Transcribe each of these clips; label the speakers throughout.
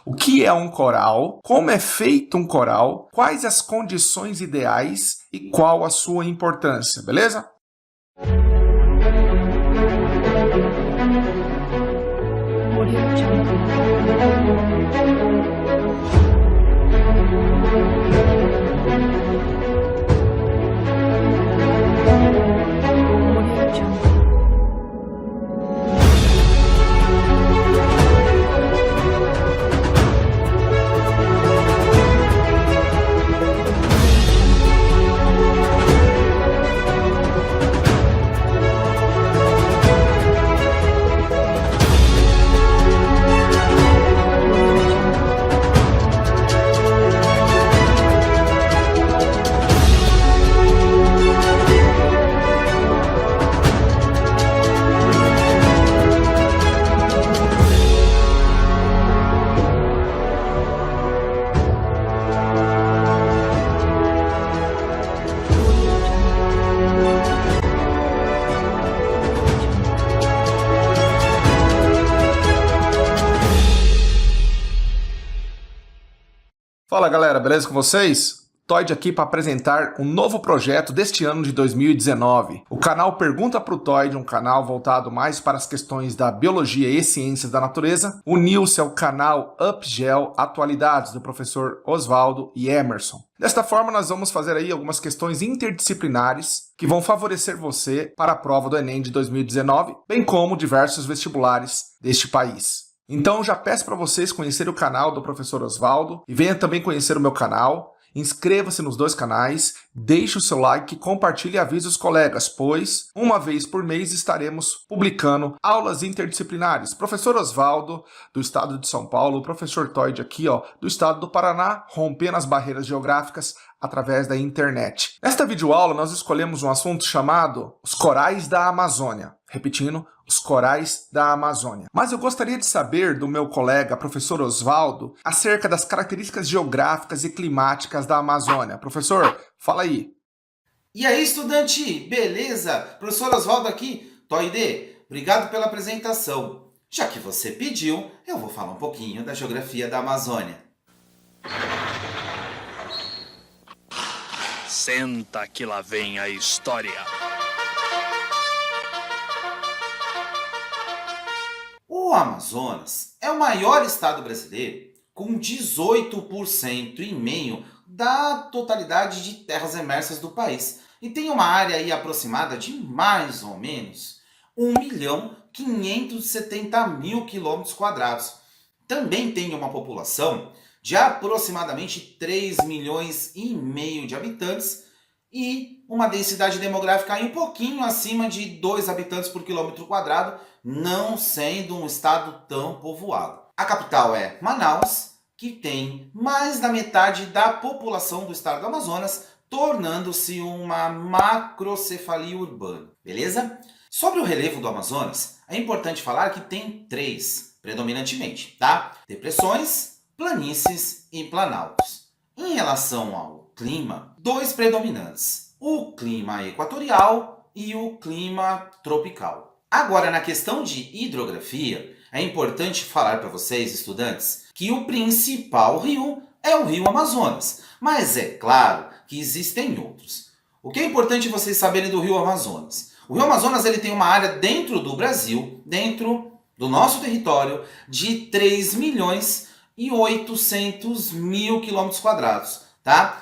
Speaker 1: O que é um coral, como é feito um coral, quais as condições ideais e qual a sua importância, beleza? Fala galera, beleza com vocês? Toyd aqui para apresentar um novo projeto deste ano de 2019. O canal Pergunta pro Toyd, um canal voltado mais para as questões da biologia e ciências da natureza, uniu-se ao canal UpGel Atualidades do professor Osvaldo e Emerson. Desta forma, nós vamos fazer aí algumas questões interdisciplinares que vão favorecer você para a prova do Enem de 2019, bem como diversos vestibulares deste país. Então já peço para vocês conhecerem o canal do professor Osvaldo e venha também conhecer o meu canal. Inscreva-se nos dois canais, deixe o seu like, compartilhe e avise os colegas, pois uma vez por mês estaremos publicando aulas interdisciplinares. Professor Osvaldo, do estado de São Paulo, o professor Toyd aqui, do estado do Paraná, rompendo as barreiras geográficas através da internet. Nesta videoaula nós escolhemos um assunto chamado os corais da Amazônia. Repetindo, os corais da Amazônia. Mas eu gostaria de saber do meu colega, professor Osvaldo, acerca das características geográficas e climáticas da Amazônia. Professor, fala aí.
Speaker 2: E aí, estudante, beleza? Professor Osvaldo aqui. Toide, obrigado pela apresentação. Já que você pediu, eu vou falar um pouquinho da geografia da Amazônia.
Speaker 3: Senta que lá vem a história.
Speaker 2: O Amazonas é o maior estado brasileiro, com 18,5% da totalidade de terras emersas do país. E tem uma área aí aproximada de mais ou menos 1.570.000 km². Também tem uma população de aproximadamente 3,5 milhões de habitantes e uma densidade demográfica aí um pouquinho acima de 2 habitantes por quilômetro quadrado, não sendo um estado tão povoado. A capital é Manaus, que tem mais da metade da população do estado do Amazonas, tornando-se uma macrocefalia urbana, beleza? Sobre o relevo do Amazonas, é importante falar que tem 3, predominantemente, tá? Depressões, planícies e planaltos. Em relação ao clima, 2 predominantes, o clima equatorial e o clima tropical. Agora, na questão de hidrografia, é importante falar para vocês, estudantes, que o principal rio é o rio Amazonas, mas é claro que existem outros. O que é importante vocês saberem do rio Amazonas? O rio Amazonas ele tem uma área dentro do Brasil, dentro do nosso território, de 3.800.000 km², tá?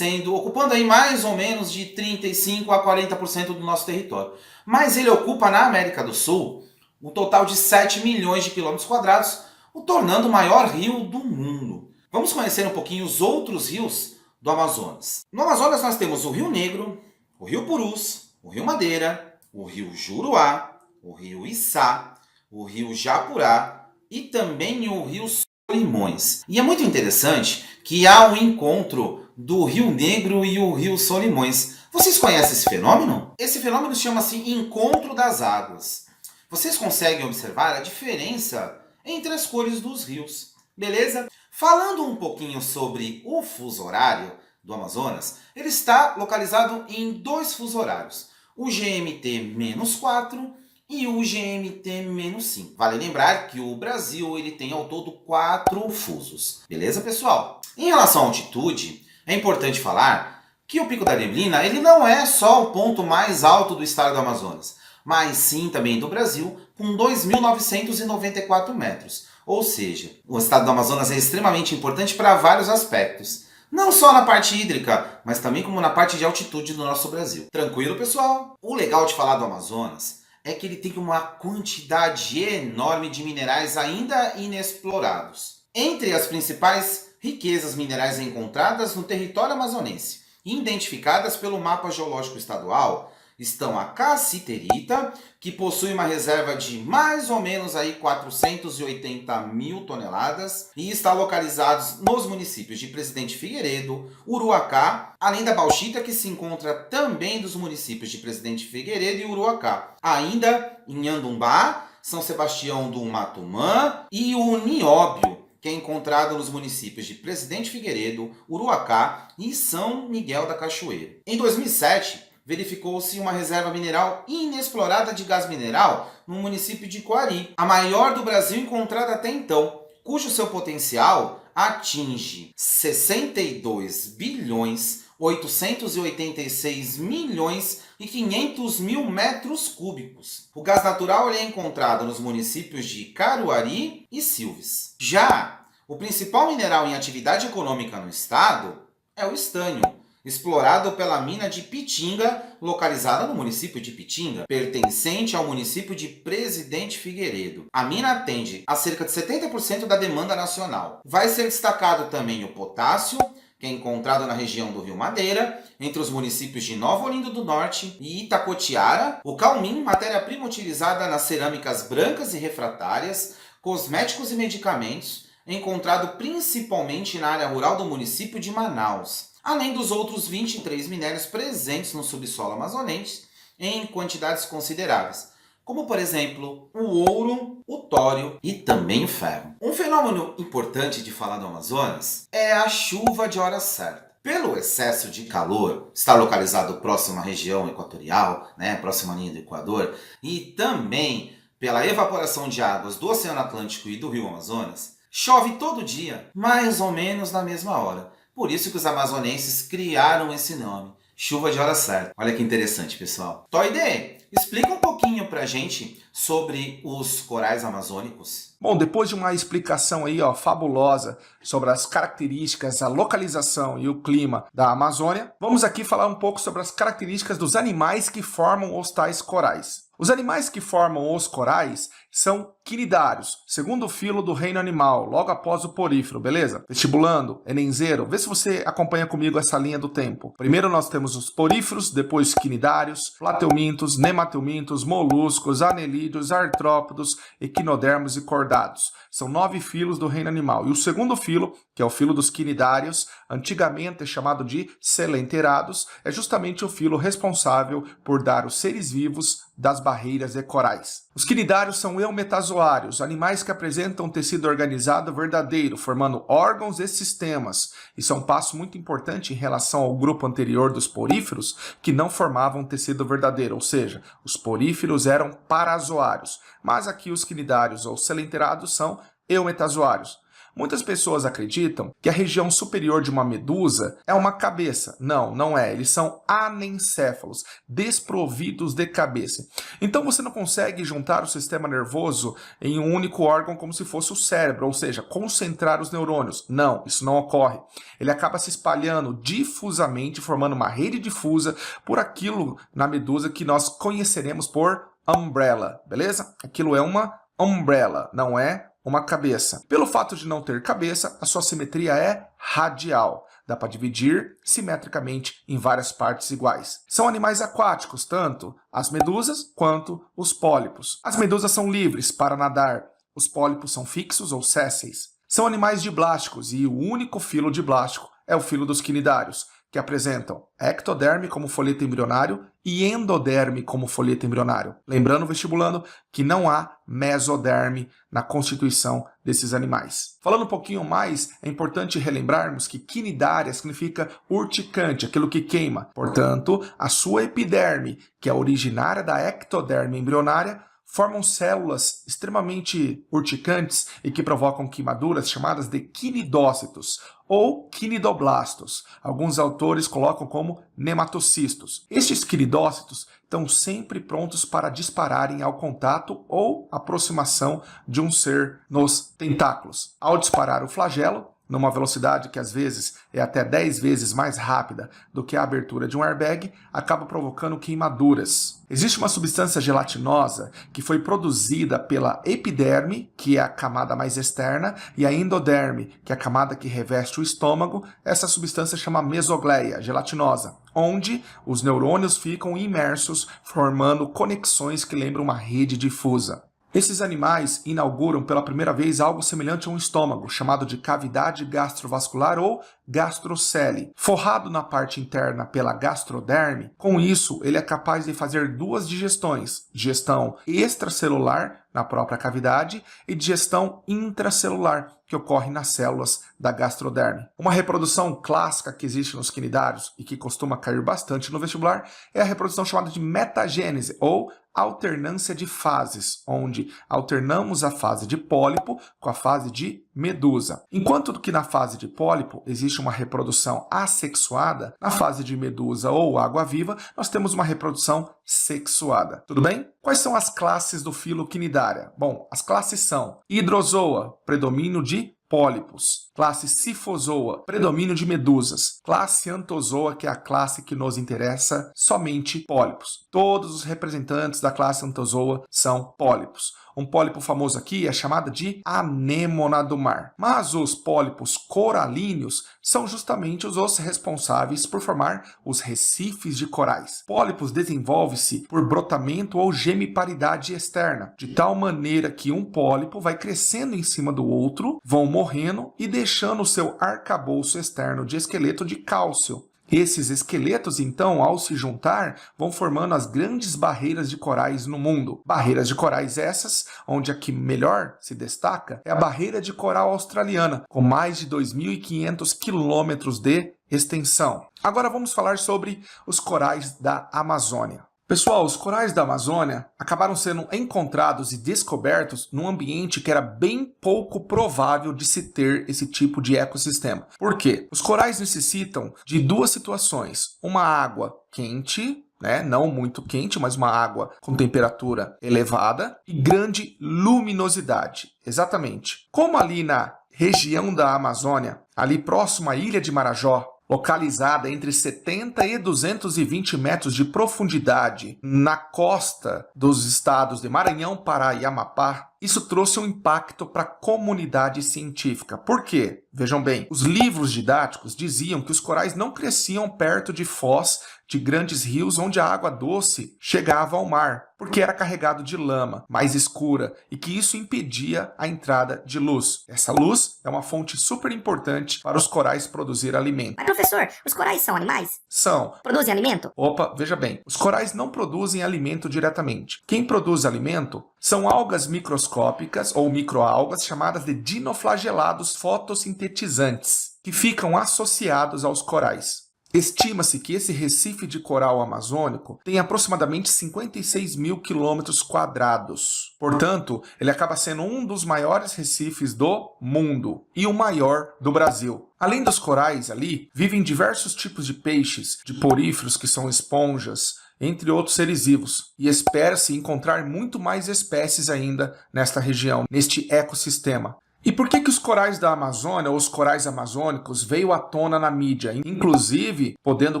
Speaker 2: Ocupando aí mais ou menos de 35% a 40% do nosso território. Mas ele ocupa na América do Sul um total de 7 milhões de km², o tornando o maior rio do mundo. Vamos conhecer um pouquinho os outros rios do Amazonas. No Amazonas nós temos o Rio Negro, o Rio Purus, o Rio Madeira, o Rio Juruá, o Rio Içá, o Rio Japurá e também o Rio Solimões. E é muito interessante que há um encontro do Rio Negro e o Rio Solimões. Vocês conhecem esse fenômeno? Esse fenômeno chama-se Encontro das Águas. Vocês conseguem observar a diferença entre as cores dos rios, beleza? Falando um pouquinho sobre o fuso horário do Amazonas, ele está localizado em 2 fuso horários. O GMT-4 e o GMT-5. Vale lembrar que o Brasil ele tem ao todo 4 fusos. Beleza, pessoal? Em relação à altitude, é importante falar que o Pico da Neblina ele não é só o ponto mais alto do estado do Amazonas, mas sim também do Brasil, com 2.994 metros. Ou seja, o estado do Amazonas é extremamente importante para vários aspectos. Não só na parte hídrica, mas também como na parte de altitude do nosso Brasil. Tranquilo, pessoal? O legal de falar do Amazonas é que ele tem uma quantidade enorme de minerais ainda inexplorados. Entre as principais riquezas minerais encontradas no território amazonense e identificadas pelo Mapa Geológico Estadual, estão a cassiterita, que possui uma reserva de mais ou menos aí 480 mil toneladas e está localizado nos municípios de Presidente Figueiredo, Uruacá, além da bauxita que se encontra também dos municípios de Presidente Figueiredo e Uruacá. Ainda em Andumbá, São Sebastião do Matumã e o nióbio, que é encontrado nos municípios de Presidente Figueiredo, Uruacá e São Miguel da Cachoeira. Em 2007, verificou-se uma reserva mineral inexplorada de gás mineral no município de Coari, a maior do Brasil encontrada até então, cujo seu potencial atinge 62 bilhões 886 milhões e 500 mil metros cúbicos. O gás natural é encontrado nos municípios de Caruarí e Silves. Já o principal mineral em atividade econômica no estado é o estânio, explorado pela mina de Pitinga, localizada no município de Pitinga, pertencente ao município de Presidente Figueiredo. A mina atende a cerca de 70% da demanda nacional. Vai ser destacado também o potássio, que é encontrado na região do Rio Madeira, entre os municípios de Nova Olinda do Norte e Itacoatiara, o calmim, matéria-prima utilizada nas cerâmicas brancas e refratárias, cosméticos e medicamentos, encontrado principalmente na área rural do município de Manaus, além dos outros 23 minérios presentes no subsolo amazonense em quantidades consideráveis, como por exemplo o ouro, o tório e também o ferro. Um fenômeno importante de falar do Amazonas é a chuva de hora certa. Pelo excesso de calor, está localizado próximo à região equatorial, próximo à linha do Equador, e também pela evaporação de águas do Oceano Atlântico e do Rio Amazonas, chove todo dia, mais ou menos na mesma hora. Por isso que os amazonenses criaram esse nome, chuva de hora certa. Olha que interessante, pessoal. Toide, explica um pouquinho pra gente sobre os corais amazônicos.
Speaker 1: Bom, depois de uma explicação aí, fabulosa sobre as características, a localização e o clima da Amazônia, vamos aqui falar um pouco sobre as características dos animais que formam os tais corais. Os animais que formam os corais são quinidários, segundo filo do reino animal, logo após o porífero, beleza? Vestibulando, Enenzeiro, vê se você acompanha comigo essa linha do tempo. Primeiro nós temos os poríferos, depois os quinidários, plateumintos, nemateumintos, moluscos, anelídeos, artrópodos, equinodermos e cordados. São 9 filos do reino animal. E o segundo filo, que é o filo dos quinidários, antigamente chamado de selenterados, é justamente o filo responsável por dar os seres vivos das barreiras e corais. Os quinidários são eumetazoários, animais que apresentam tecido organizado verdadeiro, formando órgãos e sistemas. Isso é um passo muito importante em relação ao grupo anterior dos poríferos, que não formavam tecido verdadeiro, ou seja, os poríferos eram parazoários, mas aqui os quinidários ou selenterados são eumetazoários. Muitas pessoas acreditam que a região superior de uma medusa é uma cabeça. Não, não é. Eles são anencéfalos, desprovidos de cabeça. Então você não consegue juntar o sistema nervoso em um único órgão como se fosse o cérebro, ou seja, concentrar os neurônios. Não, isso não ocorre. Ele acaba se espalhando difusamente, formando uma rede difusa por aquilo na medusa que nós conheceremos por umbrella, beleza? Aquilo é uma umbrella, não é uma cabeça. Pelo fato de não ter cabeça, a sua simetria é radial. Dá para dividir simetricamente em várias partes iguais. São animais aquáticos, tanto as medusas quanto os pólipos. As medusas são livres para nadar. Os pólipos são fixos ou sésseis. São animais diblásticos e o único filo diblástico é o filo dos quinidários, que apresentam ectoderme como folheto embrionário e endoderme como folheto embrionário. Lembrando, vestibulando, que não há mesoderme na constituição desses animais. Falando um pouquinho mais, é importante relembrarmos que quinidária significa urticante, aquilo que queima. Portanto, a sua epiderme, que é originária da ectoderme embrionária, formam células extremamente urticantes e que provocam queimaduras chamadas de quinidócitos ou quinidoblastos. Alguns autores colocam como nematocistos. Estes quinidócitos estão sempre prontos para dispararem ao contato ou aproximação de um ser nos tentáculos. Ao disparar o flagelo, numa velocidade que às vezes é até 10 vezes mais rápida do que a abertura de um airbag, acaba provocando queimaduras. Existe uma substância gelatinosa que foi produzida pela epiderme, que é a camada mais externa, e a endoderme, que é a camada que reveste o estômago. Essa substância chama mesogleia gelatinosa, onde os neurônios ficam imersos, formando conexões que lembram uma rede difusa. Esses animais inauguram pela primeira vez algo semelhante a um estômago, chamado de cavidade gastrovascular ou gastrocele. Forrado na parte interna pela gastroderme, com isso ele é capaz de fazer duas digestões, digestão extracelular na própria cavidade e digestão intracelular, que ocorre nas células da gastroderme. Uma reprodução clássica que existe nos quinidários e que costuma cair bastante no vestibular é a reprodução chamada de metagênese ou alternância de fases, onde alternamos a fase de pólipo com a fase de medusa. Enquanto que na fase de pólipo existe uma reprodução assexuada, na fase de medusa ou água-viva nós temos uma reprodução sexuada. Tudo bem? Quais são as classes do filo Quinidaria? Bom, as classes são Hidrozoa, predomínio de pólipos. Classe Sifozoa, predomínio de medusas. Classe Anthozoa, que é a classe que nos interessa, somente pólipos. Todos os representantes da classe Anthozoa são pólipos. Um pólipo famoso aqui é chamado de anêmona do mar. Mas os pólipos coralíneos são justamente os responsáveis por formar os recifes de corais. Pólipos desenvolve-se por brotamento ou gemiparidade externa, de tal maneira que um pólipo vai crescendo em cima do outro, vão morrendo e deixando o seu arcabouço externo de esqueleto de cálcio. Esses esqueletos, então, ao se juntar, vão formando as grandes barreiras de corais no mundo. Barreiras de corais essas, onde a que melhor se destaca é a barreira de coral australiana, com mais de 2.500 quilômetros de extensão. Agora vamos falar sobre os corais da Amazônia. Pessoal, os corais da Amazônia acabaram sendo encontrados e descobertos num ambiente que era bem pouco provável de se ter esse tipo de ecossistema. Por quê? Os corais necessitam de duas situações: uma água quente, não muito quente, mas uma água com temperatura elevada, e grande luminosidade. Exatamente. Como ali na região da Amazônia, ali próximo à ilha de Marajó, localizada entre 70 e 220 metros de profundidade na costa dos estados de Maranhão, Pará e Amapá, isso trouxe um impacto para a comunidade científica. Por quê? Vejam bem, os livros didáticos diziam que os corais não cresciam perto de foz de grandes rios onde a água doce chegava ao mar, porque era carregado de lama mais escura e que isso impedia a entrada de luz. Essa luz é uma fonte super importante para os corais produzir alimento.
Speaker 4: Mas professor, os corais são animais?
Speaker 1: São.
Speaker 4: Produzem alimento?
Speaker 1: Opa, veja bem, os corais não produzem alimento diretamente. Quem produz alimento são algas microscópicas ou microalgas chamadas de dinoflagelados fotossintetizantes, que ficam associados aos corais. Estima-se que esse recife de coral amazônico tem aproximadamente 56 mil quilômetros quadrados. Portanto, ele acaba sendo um dos maiores recifes do mundo e o maior do Brasil. Além dos corais ali, vivem diversos tipos de peixes, de poríferos que são esponjas, entre outros seres vivos, e espera-se encontrar muito mais espécies ainda nesta região, neste ecossistema. E por que os corais da Amazônia, ou os corais amazônicos, veio à tona na mídia, inclusive podendo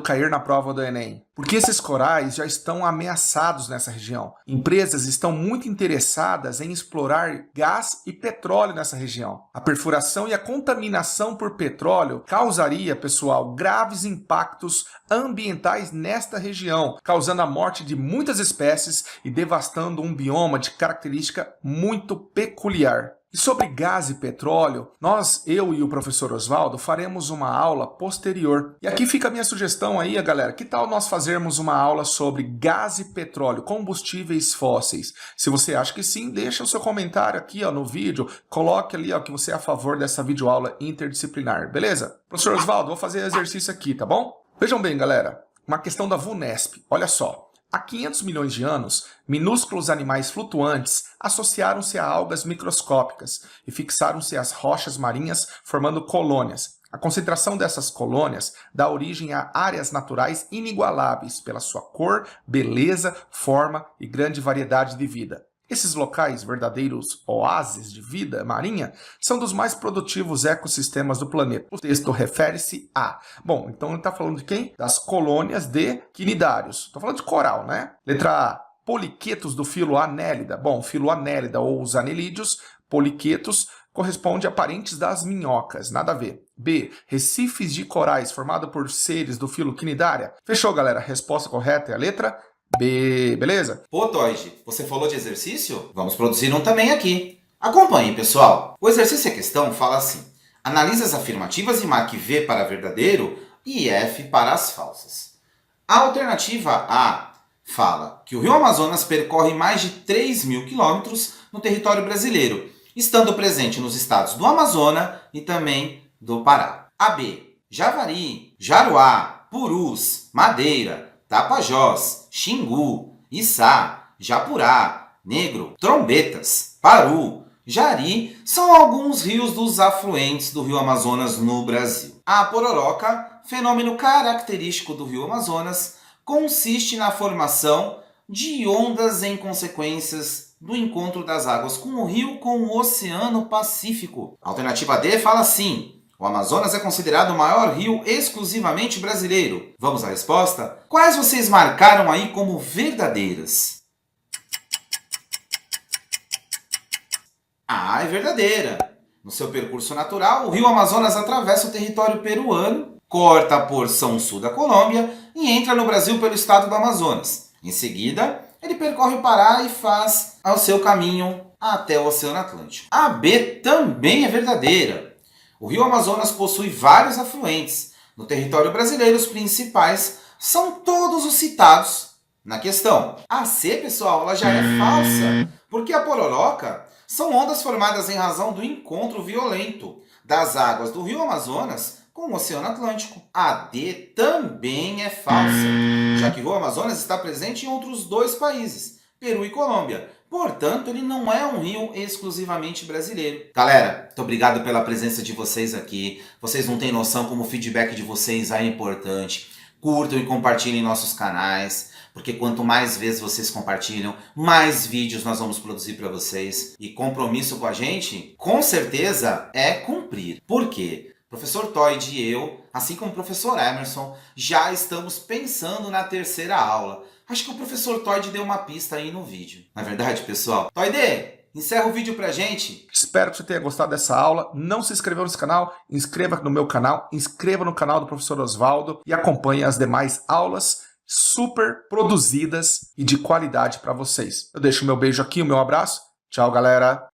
Speaker 1: cair na prova do Enem? Porque esses corais já estão ameaçados nessa região. Empresas estão muito interessadas em explorar gás e petróleo nessa região. A perfuração e a contaminação por petróleo causaria, pessoal, graves impactos ambientais nesta região, causando a morte de muitas espécies e devastando um bioma de característica muito peculiar. E sobre gás e petróleo, eu e o professor Oswaldo faremos uma aula posterior. E aqui fica a minha sugestão aí, galera. Que tal nós fazermos uma aula sobre gás e petróleo, combustíveis fósseis? Se você acha que sim, deixa o seu comentário aqui no vídeo. Coloque ali que você é a favor dessa videoaula interdisciplinar, beleza? Professor Oswaldo, vou fazer exercício aqui, tá bom? Vejam bem, galera. Uma questão da VUNESP. Olha só. Há 500 milhões de anos, minúsculos animais flutuantes associaram-se a algas microscópicas e fixaram-se às rochas marinhas, formando colônias. A concentração dessas colônias dá origem a áreas naturais inigualáveis pela sua cor, beleza, forma e grande variedade de vida. Esses locais, verdadeiros oásis de vida marinha, são dos mais produtivos ecossistemas do planeta. O texto refere-se a... Bom, então ele está falando de quem? Das colônias de quinidários. Estou falando de coral, né? Letra A. Poliquetos do filo Annelida. Bom, filo Annelida ou os anelídeos, poliquetos, corresponde a parentes das minhocas. Nada a ver. B. Recifes de corais formados por seres do filo Quinidária. Fechou, galera? A resposta correta é a letra B, beleza?
Speaker 2: Pô, Toide, você falou de exercício? Vamos produzir um também aqui. Acompanhe, pessoal. O exercício em questão fala assim. Analise as afirmativas e marque V para verdadeiro e F para as falsas. A alternativa A fala que o Rio Amazonas percorre mais de 3.000 quilômetros no território brasileiro, estando presente nos estados do Amazonas e também do Pará. A B. Javari, Jaruá, Purus, Madeira, Tapajós, Xingu, Içá, Japurá, Negro, Trombetas, Paru, Jari são alguns rios dos afluentes do Rio Amazonas no Brasil. A pororoca, fenômeno característico do Rio Amazonas, consiste na formação de ondas em consequências do encontro das águas com o rio com o Oceano Pacífico. A alternativa D fala assim. O Amazonas é considerado o maior rio exclusivamente brasileiro. Vamos à resposta? Quais vocês marcaram aí como verdadeiras? A é verdadeira. No seu percurso natural, o rio Amazonas atravessa o território peruano, corta a porção sul da Colômbia e entra no Brasil pelo estado do Amazonas. Em seguida, ele percorre o Pará e faz o seu caminho até o Oceano Atlântico. A B também é verdadeira. O Rio Amazonas possui vários afluentes. No território brasileiro, os principais são todos os citados na questão. A C, pessoal, ela já é falsa, porque a pororoca são ondas formadas em razão do encontro violento das águas do Rio Amazonas com o Oceano Atlântico. A D também é falsa, já que o Rio Amazonas está presente em outros dois países, Peru e Colômbia. Portanto, ele não é um rio exclusivamente brasileiro. Galera, muito obrigado pela presença de vocês aqui. Vocês não têm noção como o feedback de vocês é importante. Curtam e compartilhem nossos canais, porque quanto mais vezes vocês compartilham, mais vídeos nós vamos produzir para vocês. E compromisso com a gente, com certeza, é cumprir. Por quê? Professor Toide e eu, assim como o professor Emerson, já estamos pensando na terceira aula. Acho que o professor Toide deu uma pista aí no vídeo. Não é verdade, pessoal? Toide, encerra o vídeo pra gente.
Speaker 1: Espero que você tenha gostado dessa aula. Não se inscreveu nesse canal? Inscreva no meu canal, inscreva no canal do professor Osvaldo e acompanhe as demais aulas super produzidas e de qualidade para vocês. Eu deixo o meu beijo aqui, o meu abraço. Tchau, galera!